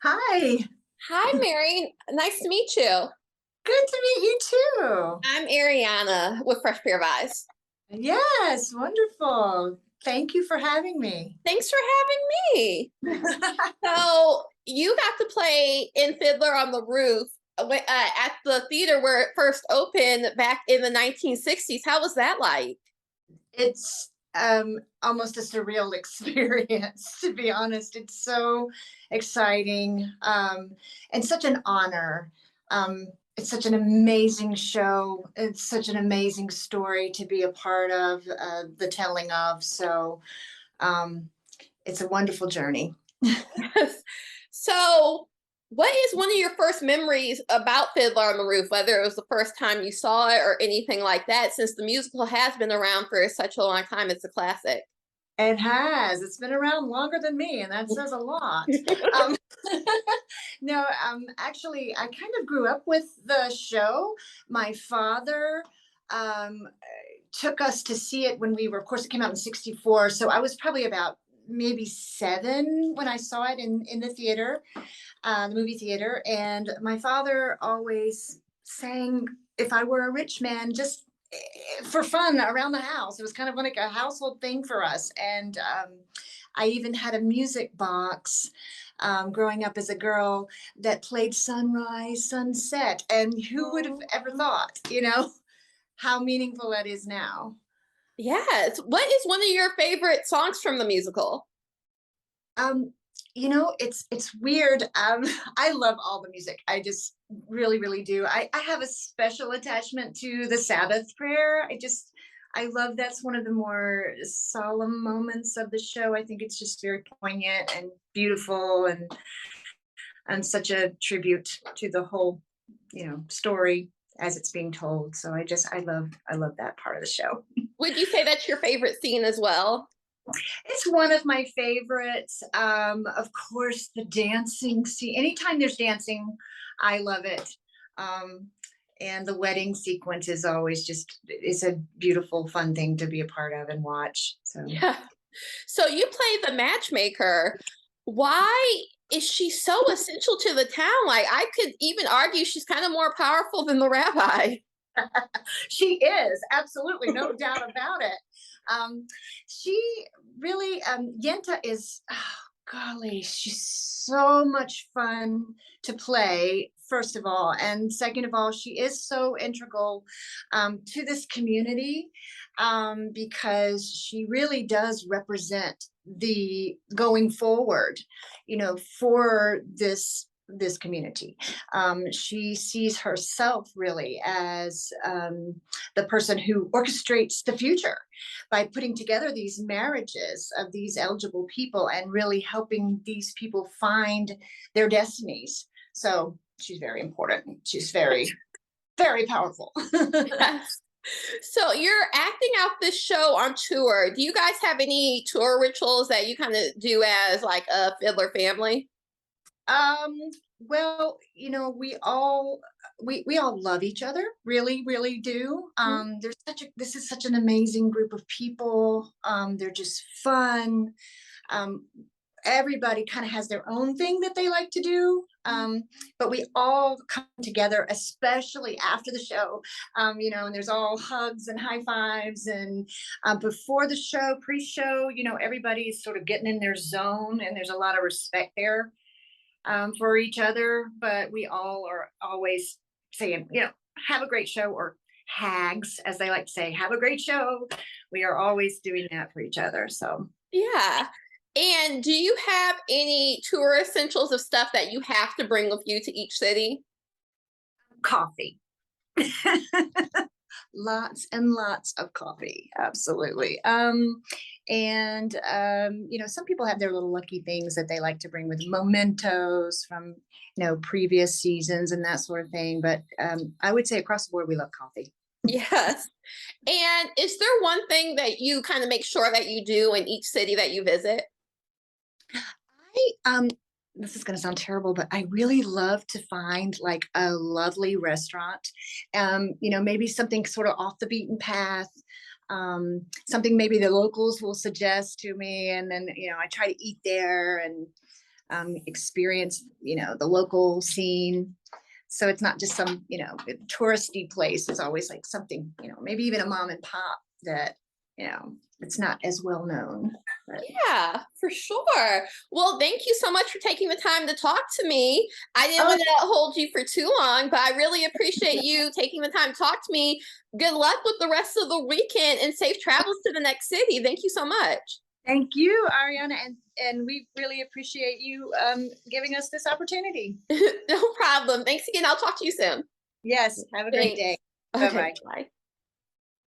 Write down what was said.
Hi, Hi, Mary. Nice to meet you. good to meet you too. I'm Ariana with Fresh Pair of Eyes. Yes, wonderful. Thank you for having me. Thanks for having me. So, you got to play in Fiddler on the Roof at the theater where it first opened back in the 1960s. How was that like? It's almost a surreal experience, to be honest. It's so exciting and such an honor. It's such an amazing show. It's such an amazing story to be a part of, the telling of. So um, it's a wonderful journey. So, what is one of your first memories about Fiddler on the Roof, whether it was the first time you saw it or anything like that, since the musical has been around for such a long time? It's a classic. It has. It's been around longer than me, and that says a lot. Um, no, actually, I kind of grew up with the show. My father um, took us to see it when we were, of course, it came out in '64. So I was probably about maybe 7 when I saw it in the theater, the movie theater. And my father always sang, "If I Were a Rich Man," just for fun around the house. It was kind of like a household thing for us. And I even had a music box growing up as a girl that played sunrise, sunset. And who would have ever thought, how meaningful that is now? Yes. What is one of your favorite songs from the musical? Um, it's weird. I love all the music. I just really, really do. I have a special attachment to the Sabbath prayer. I love that's one of the more solemn moments of the show. I think it's just very poignant and beautiful and such a tribute to the whole, story as it's being told. So I love that part of the show. Would you say that's your favorite scene as well? It's one of my favorites. Of course, the dancing scene. Anytime there's dancing, I love it. Um, and the wedding sequence is always just it's a beautiful, fun thing to be a part of and watch. So Yeah. So you play the matchmaker. Why is she so essential to the town? Like, I could even argue she's kind of more powerful than the rabbi. she is absolutely no doubt about it. Um, she really, Yenta is, oh, golly, she's so much fun to play, first of all. And second of all, she is so integral to this community because she really does represent the going forward, for this community. She sees herself really as the person who orchestrates the future by putting together these marriages of these eligible people and really helping these people find their destinies. So she's very important. She's very, very powerful. Yes. So you're acting out this show on tour. Do you guys have any tour rituals that you kind of do as like a fiddler family? Um, well, we all love each other, really, really do. This is such an amazing group of people. They're just fun. Um, Everybody kind of has their own thing that they like to do. But we all come together, especially after the show, and there's all hugs and high fives. And before the show, pre-show, everybody's sort of getting in their zone, and there's a lot of respect there for each other, but we all are always saying, have a great show, or hags, as they like to say, have a great show. We are always doing that for each other. So, Yeah. And do you have any tour essentials of stuff that you have to bring with you to each city? coffee. Lots and lots of coffee, absolutely. And some people have their little lucky things that they like to bring with mementos from previous seasons and that sort of thing. But I would say across the board, we love coffee. Yes. And is there one thing that you kind of make sure that you do in each city that you visit? This is going to sound terrible, but I really love to find like a lovely restaurant. Maybe something sort of off the beaten path. Something maybe the locals will suggest to me, and then I try to eat there. And experience, the local scene. So it's not just some, touristy place. It's always like something, maybe even a mom and pop that, it's not as well known. But. Yeah, for sure. Well, thank you so much for taking the time to talk to me. I didn't want to hold you for too long, but I really appreciate you taking the time to talk to me. Good luck with the rest of the weekend and safe travels to the next city. Thank you so much. Thank you, Ariana, and we really appreciate you giving us this opportunity. No problem. Thanks again. I'll talk to you soon. Yes, have a great day. Okay, Bye-bye. bye.